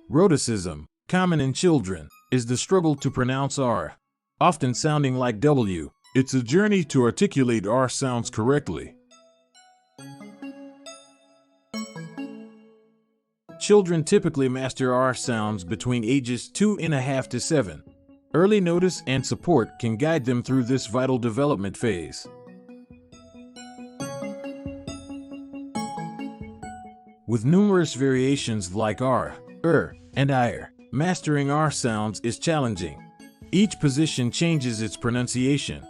Rhoticism, common in children, is the struggle to pronounce R, often sounding like W. It's a journey to articulate R sounds correctly. Children typically master R sounds between ages 2.5 to 7. Early notice and support can guide them through this vital development phase. With numerous variations like R, and IR, mastering R sounds is challenging. Each position changes its pronunciation.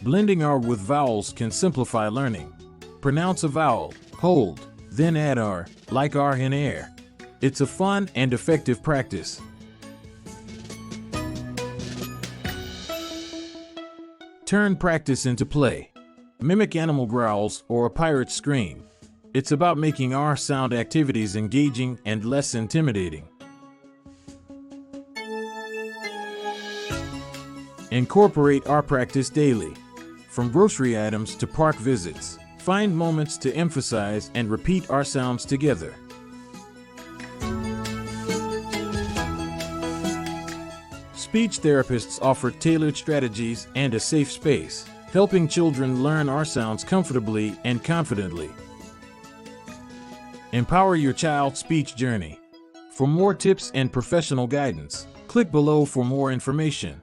Blending R with vowels can simplify learning. Pronounce a vowel, hold, then add R, like R in air. It's a fun and effective practice. Turn practice into play. Mimic animal growls or a pirate's scream. It's about making R sound activities engaging and less intimidating. Incorporate R practice daily. From grocery items to park visits, find moments to emphasize and repeat R sounds together. Speech therapists offer tailored strategies and a safe space, helping children learn R sounds comfortably and confidently. Empower your child's speech journey. For more tips and professional guidance, click below for more information.